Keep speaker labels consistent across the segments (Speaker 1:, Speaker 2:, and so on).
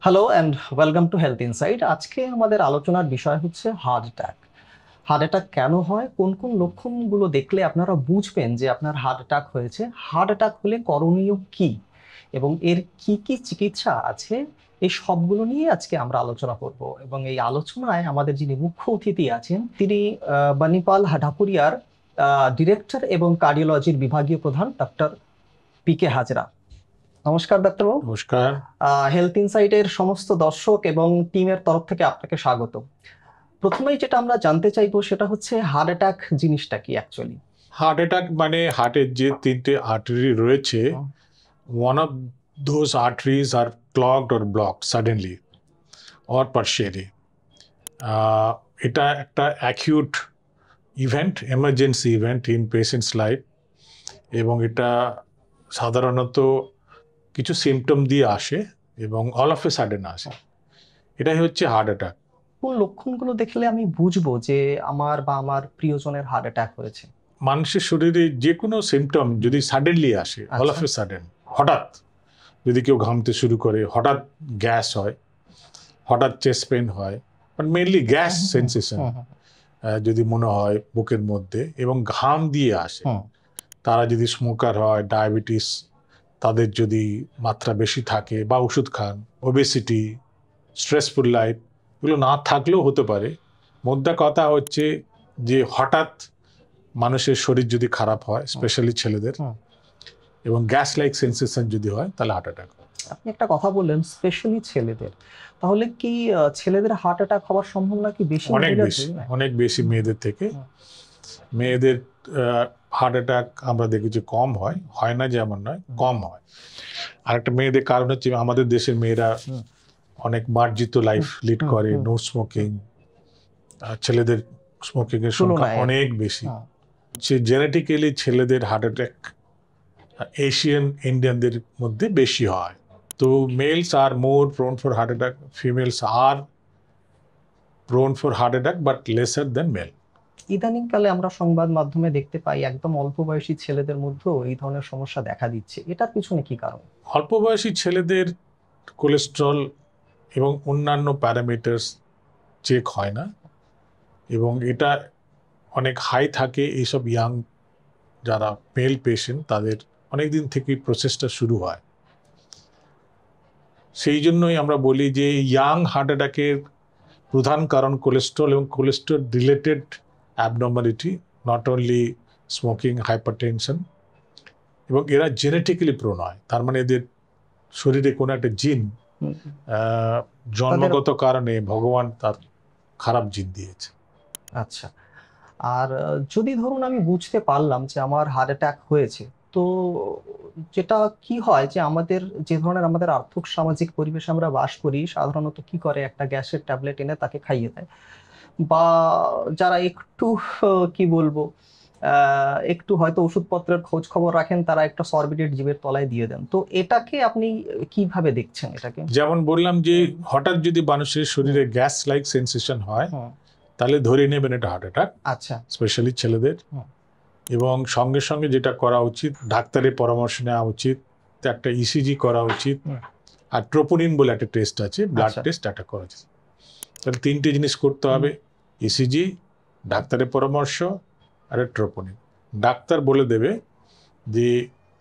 Speaker 1: Hello and welcome to health insight. আজকে আমাদের আলোচনার বিষয় হচ্ছে হার্ট অ্যাটাক। হার্ট অ্যাটাক কেন হয়, কোন কোন লক্ষণগুলো দেখলে আপনারা বুঝবেন যে আপনার হার্ট অ্যাটাক হয়েছে, হার্ট অ্যাটাক হলে করণীয় কি এবং এর কি কি চিকিৎসা আছে, এই সবগুলো নিয়ে আজকে আমরা আলোচনা করব। এবং এই আলোচনায় আমাদের যিনি মুখ্য অতিথি আছেন তিনি বানিপাল ঢাকুরিয়ার ডিরেক্টর এবং কার্ডিওলজির বিভাগীয় প্রধান ডক্টর পি.কে. হাজরা। নমস্কার ডাক্তারবাবু।
Speaker 2: নমস্কার।
Speaker 1: হেলথ ইনসাইটের সমস্ত দর্শক এবং টিমের তরফ থেকে আপনাকে স্বাগত। প্রথমেই যেটা আমরা জানতে চাইবো সেটা হচ্ছে হার্ট অ্যাটাক জিনিসটা কি অ্যাকচুয়ালি?
Speaker 2: হার্ট অ্যাটাক মানে হার্টের যে তিনটে আর্টারি রয়েছে, one of those arteries are clogged or blocked suddenly or partially. এটা একটা acute event, emergency event in patient's life, এবং এটা সাধারণত কিছু সিমটম দিয়ে আসে এবং অল অফ এ সাডেন আসে। এটাই হচ্ছে হার্ট অ্যাটাক।
Speaker 1: কোন লক্ষণগুলো দেখলে আমি বুঝবো যে আমার বা আমার প্রিয়জনের হার্ট অ্যাটাক হয়েছে?
Speaker 2: মানুষের শরীরে যে কোনো সিমটম যদি সাডেনলি আসে, অল অফ এ সাডেন, হঠাৎ যদি কেউ ঘামতে শুরু করে, হঠাৎ গ্যাস হয়, হঠাৎ চেস্ট পেন হয়, বাট মেইনলি গ্যাস সেন্সেশন যদি মনে হয় বুকের মধ্যে এবং ঘাম দিয়ে আসে, তারা যদি স্মোকার হয়, ডায়াবেটিস তাদের যদি মাত্রা বেশি থাকে বা ওষুধ খান, ওবেসিটি, স্ট্রেসফুল লাইফ, এগুলো না থাকলেও হতে পারে। মোদ্দা কথা হচ্ছে যে হঠাৎ মানুষের শরীর যদি খারাপ হয়, স্পেশালি ছেলেদের, এবং গ্যাস লাইক সেন্সেশন যদি হয়, তাহলে হার্ট অ্যাটাক হয়।
Speaker 1: আপনি একটা কথা বললেন স্পেশালি ছেলেদের, তাহলে কি ছেলেদের হার্ট অ্যাটাক হওয়ার সম্ভাবনা কি বেশি?
Speaker 2: অনেক বেশি মেয়েদের থেকে। মেয়েদের হার্ট অ্যাটাক আমরা দেখেছি কম হয়, হয় না যেমন নয়, কম হয়। আর একটা মেয়েদের কারণ হচ্ছে আমাদের দেশের মেয়েরা অনেক মার্জিত লাইফ লিড করে, নো স্মোকিং। ছেলেদের স্মোকিং এর সংখ্যা অনেক বেশি। জেনেটিক্যালি ছেলেদের হার্ট অ্যাটাক এশিয়ান ইন্ডিয়ানদের মধ্যে বেশি হয়। তো males are more prone for heart attack, females are prone for heart attack but lesser than male.
Speaker 1: ইদানিংকালে আমরা সংবাদ মাধ্যমে দেখতে পাই একদম অল্প বয়সী ছেলেদের মধ্যেও এই ধরনের সমস্যা দেখা দিচ্ছে, এটার পিছনে কি কারণ?
Speaker 2: অল্প বয়সী ছেলেদের কোলেস্ট্রল এবং অন্যান্য প্যারামিটার্স চেক হয় না, এবং এটা অনেক হাই থাকে। এইসব ইয়াং যারা মেল পেশেন্ট, তাদের অনেক দিন থেকেই প্রসেসটা শুরু হয়। সেই জন্যই আমরা বলি যে ইয়াং হার্ট অ্যাটাকের প্রধান কারণ কোলেস্ট্রল এবং cholesterol related abnormality, not only smoking, hypertension, এবং এরা জেনেটিক্যালি প্রোন হয়। তার মানে এদের শরীরে কোনো একটা জিন, জন্মগত কারণে ভগবান তার খারাপ জিন দিয়েছে।
Speaker 1: আচ্ছা, আর যদি ধরুন আমি বুঝতে পারলাম যে আমার হার্ট অ্যাটাক হয়েছে, তো যেটা কি হয় যে আমাদের যে ধরনের আমাদের আর্থিক সামাজিক পরিবেশে আমরা বাস করি, সাধারণত কি করে একটা গ্যাসের ট্যাবলেট এনে তাকে খাইয়ে দেয়, বা যারা একটু কি বলবো একটু হয়তো ওষুধপত্রের খোঁজ খবর রাখেন, তারা একটা সরবিটেড জিভের তলায় দিয়ে দেন। তো এটাকে আপনি কিভাবে দেখছেন? এটাকে
Speaker 2: যেমন বললাম যে হঠাৎ যদি মানুষের শরীরে গ্যাস লাইক সেন্সেশন হয়, তাহলে ধরে নেবেন এটা হার্ট অ্যাটাক।
Speaker 1: আচ্ছা,
Speaker 2: স্পেশালি ছেলেদের। এবং সঙ্গে সঙ্গে যেটা করা উচিত, ডাক্তারের পরামর্শ নেওয়া উচিত, একটা ইসিজি করা উচিত, আর ট্রোপোনিন বলে একটা টেস্ট আছে, ব্লাড টেস্ট, একটা করা উচিত। তাহলে তিনটে জিনিস করতে হবে: ইসিজি, ডাক্তারের পরামর্শ, আর ট্রোপোনিন। ডাক্তার বলে দেবে যে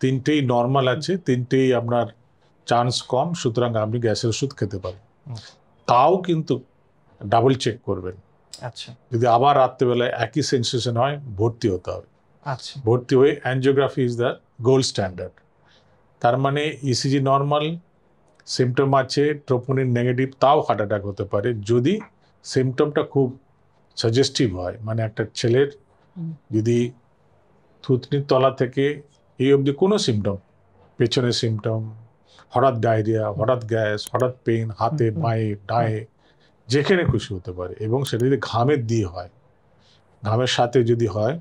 Speaker 2: তিনটেই নর্মাল আছে, তিনটেই আপনার চান্স কম, সুতরাং আপনি গ্যাসের ওষুধ খেতে পারেন। তাও কিন্তু ডাবল চেক করবেন।
Speaker 1: আচ্ছা,
Speaker 2: যদি আবার রাত্রেবেলায় একই সেন্সেশন হয়, ভর্তি হতে হবে।
Speaker 1: আচ্ছা,
Speaker 2: ভর্তি হয়ে angiography is the gold standard. তার মানে ইসিজি নর্মাল, সিমটম আছে, ট্রোপোনিন নেগেটিভ, তাও হার্ট অ্যাটাক হতে পারে যদি সিমটমটা খুব সাজেস্টিভ হয়। মানে একটা ছেলের যদি থুতনির তলা থেকে এই অবধি কোনো সিমটম, পেছনের সিমটম, হঠাৎ ডায়রিয়া, হঠাৎ গ্যাস, হঠাৎ পেন হাতে, পায়ে, ডায়ে, যেখানে খুশি হতে পারে, এবং সেটা যদি ঘামের দিয়ে হয়, ঘামের সাথে যদি হয়,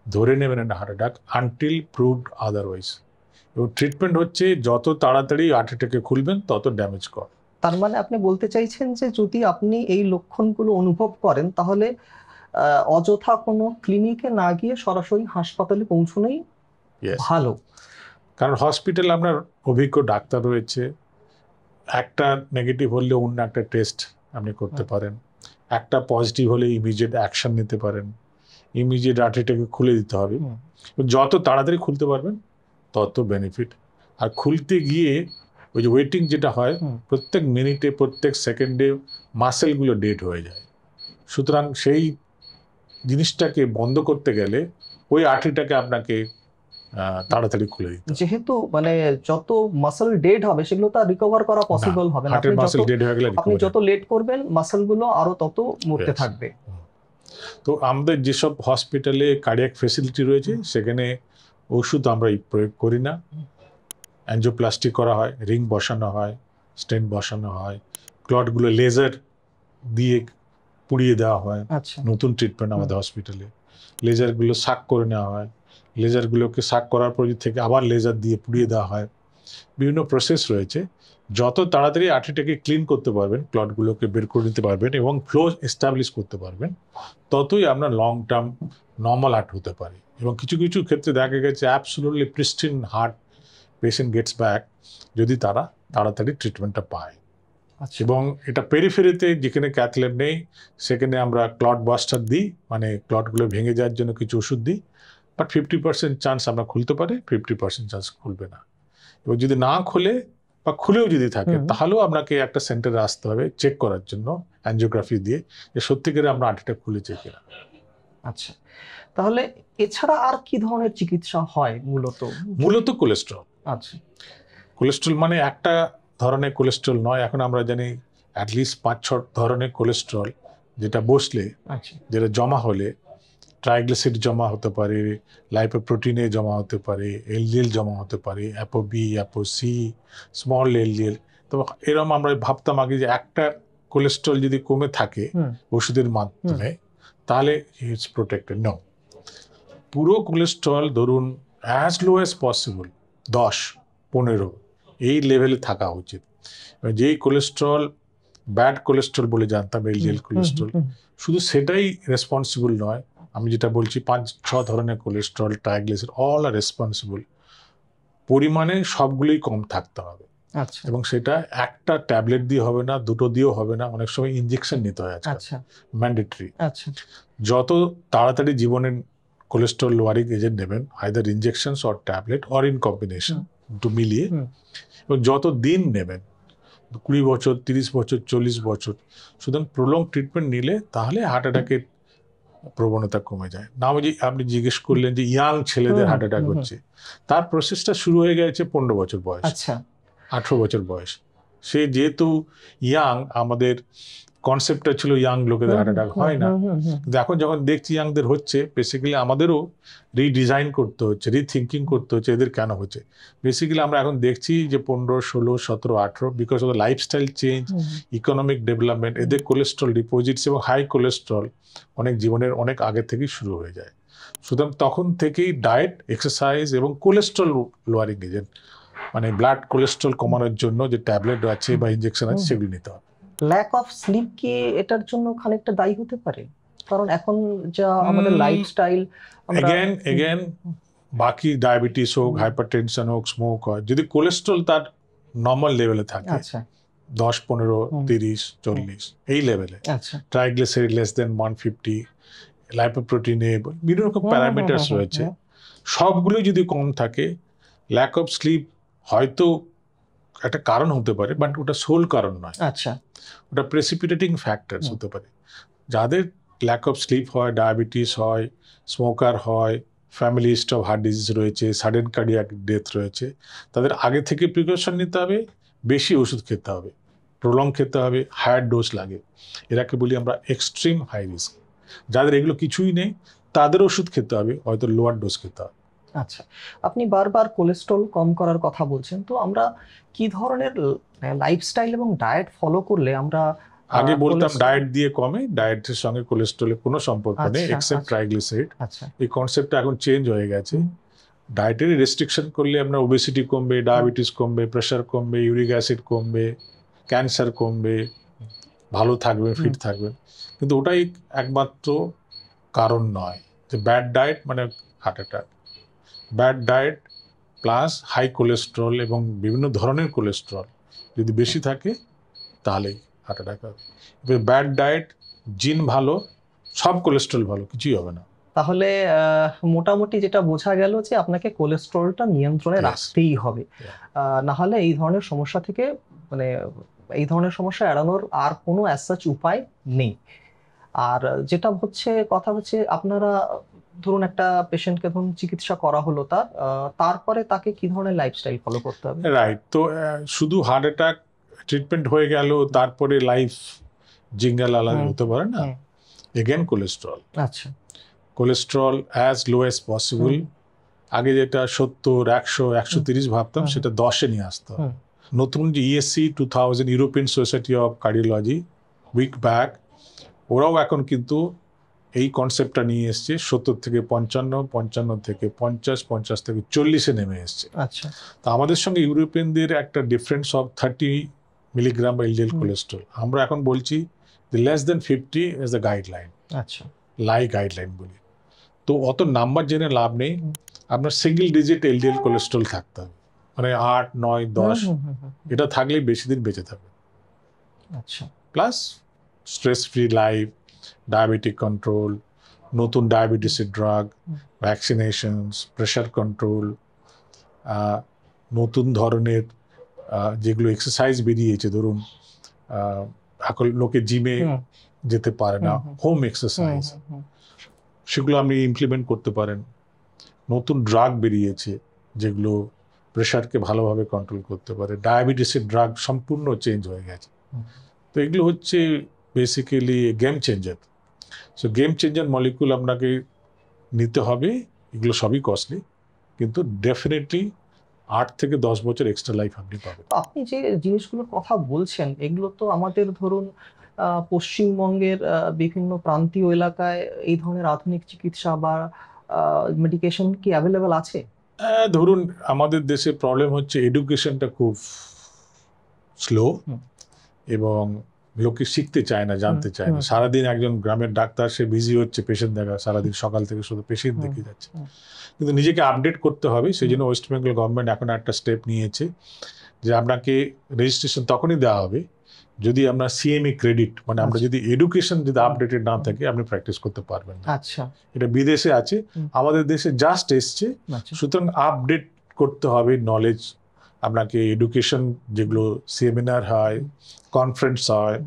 Speaker 2: ধরে নেবেন একটা heart attack until proved otherwise. এবং ট্রিটমেন্ট হচ্ছে যত তাড়াতাড়ি হার্ট অ্যাটাকে খুলবেন তত ড্যামেজ কর।
Speaker 1: তার মানে আপনি বলতে চাইছেন যে যদি আপনি এই লক্ষণগুলো অনুভব করেন, তাহলে অযথা কোনো ক্লিনিকে না গিয়ে সরাসরি হাসপাতালে পৌঁছানোই ভালো।
Speaker 2: কারণ হসপিটালে আপনার অভিজ্ঞ ডাক্তার রয়েছে, একটা নেগেটিভ হলে অন্য একটা টেস্ট আপনি করতে পারেন, একটা পজিটিভ হলে ইমিডিয়েট অ্যাকশন নিতে পারেন, ইমিডিয়েট আর্টারিটাকে খুলে দিতে হবে। যত তাড়াতাড়ি খুলতে পারবেন তত বেনিফিট। আর খুলতে গিয়ে ওই যে ওয়েটিং যেটা হয়, প্রত্যেক মিনিটে প্রত্যেক সেকেন্ডে মাসেলগুলো ডেড হয়ে যায়। সুতরাং সেই জিনিসটাকে বন্ধ করতে গেলে ওই আর্টারিটাকে আপনাকে তাড়াতাড়ি খুলে দিতে হবে।
Speaker 1: যেহেতু মানে যত মাসল ডেড হবে সেগুলো তো আর রিকভার করা পসিবল হবে না।
Speaker 2: হার্টের মাসেল ডেড হয়ে গেলে
Speaker 1: আপনি যত লেট করবেন মাসল গুলো আরো তত মরতে থাকবে।
Speaker 2: তো আমাদের যেসব হসপিটালে কার্ডিয়াক ফেসিলিটি রয়েছে সেখানে ওষুধ আমরা প্রয়োগ করি না। অ্যাঞ্জিওপ্লাস্টি করা হয়, রিং বসানো হয়, স্টেন্ট বসানো হয়, ক্লটগুলো লেজার দিয়ে পুড়িয়ে দেওয়া হয়।
Speaker 1: আচ্ছা,
Speaker 2: নতুন ট্রিটমেন্ট আমাদের হসপিটালে লেজারগুলো শাক করে নেওয়া হয়, লেজারগুলোকে শাক করার পর থেকে আবার লেজার দিয়ে পুড়িয়ে দেওয়া হয়। বিভিন্ন প্রসেস রয়েছে। যত তাড়াতাড়ি আর্টারিটাকে ক্লিন করতে পারবেন, ক্লটগুলোকে বের করে নিতে পারবেন এবং ফ্লো এস্টাবলিশ করতে পারবেন, ততই আপনার লং টার্ম নর্মাল হার্ট হতে পারে। এবং কিছু কিছু ক্ষেত্রে দেখা গেছে absolutely pristine heart patient gets back যদি তারা তাড়াতাড়ি ট্রিটমেন্টটা পায়। এবং এটা পেরিফেরিতে যেখানে ক্যাথল্যাব নেই সেখানে আমরা ক্লট বাস্টার দিই, মানে ক্লটগুলো ভেঙে যাওয়ার জন্য কিছু ওষুধ দিই। বাট 50% চান্স আমরা খুলতে পারি, 50% চান্স খুলবে না। এবং যদি না খুলে বা খুলেও যদি থাকে তাহলেও আপনাকে একটা সেন্টারে আসতে হবে চেক করার জন্য অ্যাঞ্জিওগ্রাফি দিয়ে যে সত্যিকারে আমরা আর্টারিটা খুলেছে কিনা।
Speaker 1: আচ্ছা, তাহলে এছাড়া আর কি ধরনের চিকিৎসা হয়
Speaker 2: মূলত কোলেস্ট্রল।
Speaker 1: আচ্ছা,
Speaker 2: কোলেস্ট্রল মানে একটা ধরনের কোলেস্ট্রল নয়, এখন আমরা জানি অ্যাটলিস্ট 5-6 ধরনের কোলেস্ট্রল যেটা বসলে, যেটা জমা হলে ট্রাইগ্লিসাইড জমা হতে পারে, লাইপোপ্রোটিনে জমা হতে পারে, এলডিএল জমা হতে পারে, অ্যাপোবি, অ্যাপোসি, স্মল এলডিএল। তো এরকম আমরা ভাবতাম আগে যে একটা কোলেস্ট্রল যদি কমে থাকে ওষুধের মাধ্যমে তাহলে ইটস প্রোটেক্টেড। নো, পুরো কোলেস্ট্রল ধরুন অ্যাজ লো অ্যাজ পসিবল 10-15 এই লেভেলে থাকা উচিত। যেই কোলেস্ট্রল ব্যাড কোলেস্ট্রল বলে জানতাম, এলডিএল কোলেস্ট্রল, শুধু সেটাই রেসপন্সিবল নয়। আমি যেটা বলছি 5-6 ধরনের কোলেস্ট্রল, ট্রাইগ্লিসাইড, অল আর রেসপন্সিবল। পরিমাণে সবগুলোই কম থাকতে হবে। এবং সেটা একটা ট্যাবলেট দিয়ে হবে না, দুটো দিয়েও হবে না, অনেক সময় ইনজেকশন নিতে হয় আজকাল, ম্যান্ডেটরি। যত তাড়াতাড়ি জীবনের কোলেস্ট্রল লোয়ারিং এজেন্ট নেবেন, either injections or tablet or in combination, দুটো মিলিয়ে, এবং যত দিন নেবেন, 20 বছর, 30 বছর, 40 বছর, সুতরাং প্রলং ট্রিটমেন্ট নিলে তাহলে হার্ট অ্যাটাকের প্রবণতা কমে যায়। না যে আপনি জিজ্ঞেস করলেন যে ইয়াং ছেলেদের হার্ট অ্যাটাক হচ্ছে, তার প্রসেসটা শুরু হয়ে গেছে 15 বছর বয়স, 18 বছর বয়স। সে যেহেতু ইয়াং, আমাদের কনসেপ্টটা ছিল ইয়াং লোকেদের হার্ট অ্যাটাক হয় না, কিন্তু এখন যখন দেখছি ইয়াংদের হচ্ছে, বেসিক্যালি আমাদেরও রিডিজাইন করতে হচ্ছে, রিথিঙ্কিং করতে হচ্ছে এদের কেন হচ্ছে। বেসিক্যালি আমরা এখন দেখছি যে 15, 16, 17, 18 because of the lifestyle change, economic development, এদের কোলেস্ট্রল ডিপোজিটস এবং হাই কোলেস্ট্রল অনেক জীবনের অনেক আগে থেকেই শুরু হয়ে যায়। সুতরাং তখন থেকেই ডায়েট, এক্সারসাইজ এবং কোলেস্ট্রল লোয়ারিং এজেন্ট, মানে ব্লাড কোলেস্ট্রল কমানোর জন্য যে ট্যাবলেট আছে বা ইনজেকশন আছে সেগুলি নিতে হবে।
Speaker 1: ল্যাক অফ স্লিপ কি এটার জন্য খানিকটা দায়ী হতে পারে? কারণ এখন যা আমাদের লাইফস্টাইল,
Speaker 2: এগেন বাকি ডায়াবেটিস হোক, হাইপারটেনশন হোক, স্মোক হয়, যদি কোলেস্ট্রল তার নর্মাল লেভেলে থাকে, 10, 15, 30, 40 এই লেভেলে, ট্রাইগ্লিসাইড লেস দেন 150, লাইপোপ্রোটিনে বিভিন্ন রকম প্যারামিটার্স রয়েছে, সবগুলো যদি কম থাকে, ল্যাক অফ স্লিপ হয়তো একটা কারণ হতে পারে, বাট ওটা সোল কারণ নয়। ওটা প্রেসিপিটেটিং ফ্যাক্টরস হতে পারে। যাদের ল্যাক অফ স্লিপ হয়, ডায়াবেটিস হয়, স্মোকার হয়, family history of heart disease রয়েছে, সাডেন কার্ডিয়াক ডেথ রয়েছে, তাদের আগে থেকে প্রিকশন নিতে হবে, বেশি ওষুধ খেতে হবে, প্রলং খেতে হবে, হায়ার ডোজ লাগে। এরাকে বলি আমরা এক্সট্রিম হাই রিস্ক। যাদের এগুলো কিছুই নেই তাদের ওষুধ খেতে হবে, হয়তো লোয়ার ডোজ খেতে হবে।
Speaker 1: আচ্ছা, আপনি বারবার কোলেস্ট্রল কম করার কথা বলছেন, তো আমরা কি ধরনের লাইফস্টাইল এবং ডায়েট ফলো করলে আমরা?
Speaker 2: আগে বলতাম ডায়েট দিয়ে কমে, ডায়েটের সঙ্গে কোলেস্ট্রলের কোনো সম্পর্ক নেই এক্সেপ্ট ট্রাইগ্লিসাইড। এই কনসেপ্টটা এখন চেঞ্জ হয়ে গেছে। ডায়েটারি রেস্ট্রিকশন করলে আপনার ওবেসিটি কমবে, ডায়াবেটিস কমবে, প্রেশার কমবে, ইউরিক অ্যাসিড কমবে, ক্যান্সার কমবে, ভালো থাকবে, ফিট থাকবেন। কিন্তু ওটাই একমাত্র কারণ নয় যে ব্যাড ডায়েট মানে heart attack. Bad diet plus high cholesterol এবং বিভিন্ন ধরনের কোলেস্ট্রল যদি বেশি থাকে তাহলেই হার্ট অ্যাটাক হবে। ব্যাড ডায়েট, জিন ভালো, সব কোলেস্ট্রল ভালো, কিছুই হবে না।
Speaker 1: তাহলে মোটামুটি যেটা বোঝা গেল যে আপনাকে কোলেস্টেরলটা নিয়ন্ত্রণে
Speaker 2: Yes.
Speaker 1: রাখতেই হবে, না হলে এই ধরনের সমস্যা থেকে মানে এই ধরনের সমস্যা এড়ানোর আর কোনো অ্যাজ সাচ উপায় নেই। আর যেটা হচ্ছে কথা হচ্ছে আপনারা ধরুন একটা পেশেন্টকে ধরুন চিকিৎসা করা হলো তার, তারপরে তাকে কি ধরনের লাইফস্টাইল ফলো করতে হবে?
Speaker 2: রাইট। তো শুধু হার্ট অ্যাটাক ট্রিটমেন্ট হয়ে গেল তারপরে লাইফ জিঙ্গাল আলাদা হতে পারে না। এগেন কোলেস্ট্রল,
Speaker 1: আচ্ছা,
Speaker 2: কোলেস্ট্রল অ্যাজ লো অ্যাজ পসিবল। আগে যেটা 70, 100, 130 ভাবতাম, সেটা 10-এ নিয়ে আসতে হবে। নতুন যে ESC 2000 European Society of Cardiology week back, ওরাও এখন কিন্তু এই কনসেপ্টটা নিয়ে এসছে 70 থেকে 55, 55 থেকে 50, 50 থেকে 40-এ নেমে এসছে।
Speaker 1: আচ্ছা,
Speaker 2: তো আমাদের সঙ্গে ইউরোপিয়ানদের একটা difference of 30 milligram LDL cholesterol. আমরা এখন বলছি less than 50 as the guideline,
Speaker 1: আচ্ছা,
Speaker 2: গাইডলাইন বলি। তো অত নাম্বার জেনে লাভ নেই, আপনার সিঙ্গেল ডিজিট এলডিএল কোলেস্ট্রল থাকতে হবে, মানে 8, 9, 10, এটা থাকলেই বেশি দিন বেঁচে থাকবে।
Speaker 1: আচ্ছা,
Speaker 2: plus stress free life, diabetic control, নতুন ডায়াবেটিসের ড্রাগ, ভ্যাকসিনেশনস, প্রেশার কন্ট্রোল, নতুন ধরনের যেগুলো এক্সারসাইজ বেরিয়েছে, ধরুন এখন লোকে জিমে যেতে পারে না, হোম এক্সারসাইজ, সেগুলো আপনি ইমপ্লিমেন্ট করতে পারেন। নতুন ড্রাগ বেরিয়েছে যেগুলো প্রেশারকে ভালোভাবে কন্ট্রোল করতে পারে, ডায়াবেটিসের ড্রাগ সম্পূর্ণ চেঞ্জ হয়ে গেছে। তো এগুলো হচ্ছে basically game changer. So game changer molecule আপনাকে নিতে হবে। এগুলো সবই কস্টলি, কিন্তু ডেফিনেটলি 8 থেকে 10 বছর এক্সট্রা লাইফ আপনি পাবেন।
Speaker 1: আপনি যে জিনিসগুলোর কথা বলছেন এগুলো তো আমাদের ধরুন পশ্চিমবঙ্গের বিভিন্ন প্রান্তীয় এলাকায় এই ধরনের আধুনিক চিকিৎসা বা মেডিকেশন কি অ্যাভেলেবেল আছে?
Speaker 2: ধরুন আমাদের দেশে প্রবলেম হচ্ছে এডুকেশনটা খুব স্লো, এবং লোকে শিখতে চায় না, জানতে চায় না। সারাদিন একজন গ্রামের ডাক্তার, সে বিজি হচ্ছে পেশেন্ট দেখা, সারাদিন সকাল থেকে শুধু পেশেন্ট দেখে যাচ্ছে। কিন্তু নিজেকে আপডেট করতে হবে। সেই জন্য ওয়েস্ট বেঙ্গল গভর্নমেন্ট এখন একটা স্টেপ নিয়েছে যে আপনাকে রেজিস্ট্রেশন তখনই দেওয়া হবে যদি আমরা সিএমই ক্রেডিট, মানে আমরা যদি এডুকেশন যদি আপডেটেড না থাকে আপনি প্র্যাকটিস করতে পারবেন না।
Speaker 1: আচ্ছা,
Speaker 2: এটা বিদেশে আছে, আমাদের দেশে জাস্ট এসছে। সুতরাং আপডেট করতে হবে নলেজ। আপনাকে এডুকেশন যেগুলো সেমিনার হয়, কনফারেন্স হয়,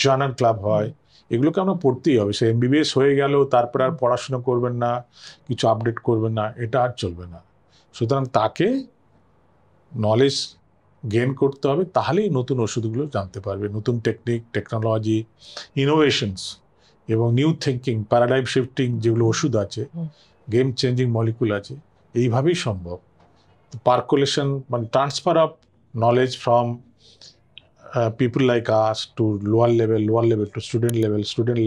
Speaker 2: জার্নাল ক্লাব হয়, এগুলোকে আমরা পড়তেই হবে। সে এমবিবিএস হয়ে গেল তারপর আর পড়াশোনা করবেন না, কিছু আপডেট করবেন না, এটা আর চলবে না। সুতরাং তাকে নলেজ গেইন করতে হবে, তাহলেই নতুন ওষুধগুলো জানতে পারবে। নতুন টেকনিক, টেকনোলজি, ইনোভেশনস এবং নিউ থিঙ্কিং, প্যারাডাইম শিফটিং যেগুলো ওষুধ আছে, গেম চেঞ্জিং মলিকুল আছে, এইভাবেই সম্ভব। পার্কুলেশন মানে transfer of knowledge from people like us to lower level to student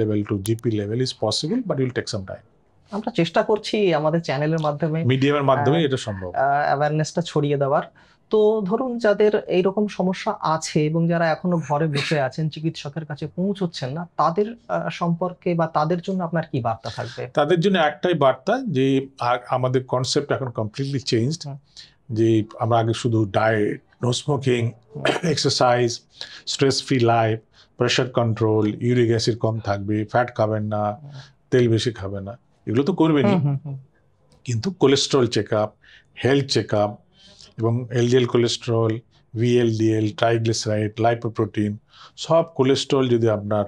Speaker 2: level to GP level is possible, but it will take some time.
Speaker 1: আমরা চেষ্টা করছি আমাদের চ্যানেলের মাধ্যমে,
Speaker 2: মিডিয়ামের মাধ্যমে এটা সম্ভব,
Speaker 1: অ্যাওয়ারনেসটা ছড়িয়ে দেওয়ার। তো ধরুন যাদের এইরকম সমস্যা আছে এবং যারা এখনো ঘরে বসে আছেন, চিকিৎসকের কাছে পৌঁছচ্ছেন না, তাদের সম্পর্কে বা তাদের জন্য আপনার কি বার্তা থাকবে?
Speaker 2: তাদের জন্য একটাই বার্তা যে আমাদের কনসেপ্ট এখন কমপ্লিটলি চেঞ্জড। যে আমরা আগে শুধু diet, no smoking, exercise, stress free life, pressure control, uric acid কম থাকবে, ফ্যাট খাবেন না, তেল বেশি খাবেন না, এগুলো তো করবেনই। কিন্তু cholesterol check up, health check up এবং LDL cholesterol, VLDL, triglyceride, lipoprotein, সব কোলেস্ট্রল যদি আপনার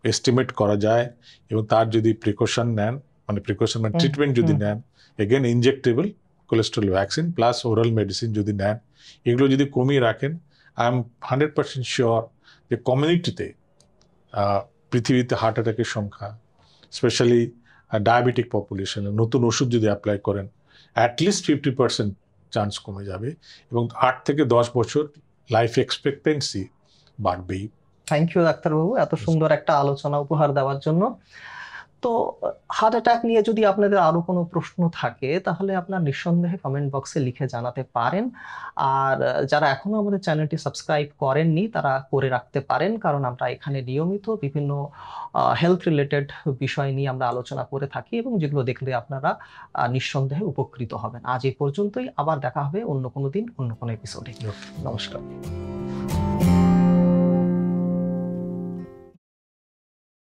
Speaker 2: এস্টিমেট করা যায় এবং তার যদি প্রিকশন নেন, মানে প্রিকশন মানে ট্রিটমেন্ট যদি নেন, again injectable cholesterol vaccine plus oral medicine যদি নেন, এগুলো যদি কমিয়ে রাখেন, আই এম 100% শিওর যে কমিউনিটিতে পৃথিবীতে হার্ট অ্যাটাকের সংখ্যা, স্পেশালি ডায়াবেটিক পপুলেশনে নতুন ওষুধ যদি অ্যাপ্লাই করেন, অ্যাটলিস্ট 50% চান্স কমে যাবে এবং 8 থেকে 10 বছর লাইফ এক্সপেক্টেন্সি বাড়বেই।
Speaker 1: থ্যাংক ইউ ডাক্তারবাবু, এত সুন্দর একটা আলোচনা উপহার দেওয়ার জন্য। তো হার্ট অ্যাটাক নিয়ে যদি আপনাদের আরো কোনো প্রশ্ন থাকে তাহলে আপনার নিঃসন্দেহে কমেন্ট বক্সে লিখে জানাতে পারেন। আর যারা এখনো আমাদের চ্যানেলটি সাবস্ক্রাইব করেননি তারা করে রাখতে পারেন, কারণ আমরা এখানে নিয়মিত বিভিন্ন হেলথ রিলেটেড বিষয় নিয়ে আমরা আলোচনা করে থাকি এবং যেগুলো দেখলে আপনারা নিঃসন্দেহে উপকৃত হবেন। আজ এই পর্যন্তই, আবার দেখা হবে অন্য কোনো দিন অন্য কোনো এপিসোডে। নমস্কার।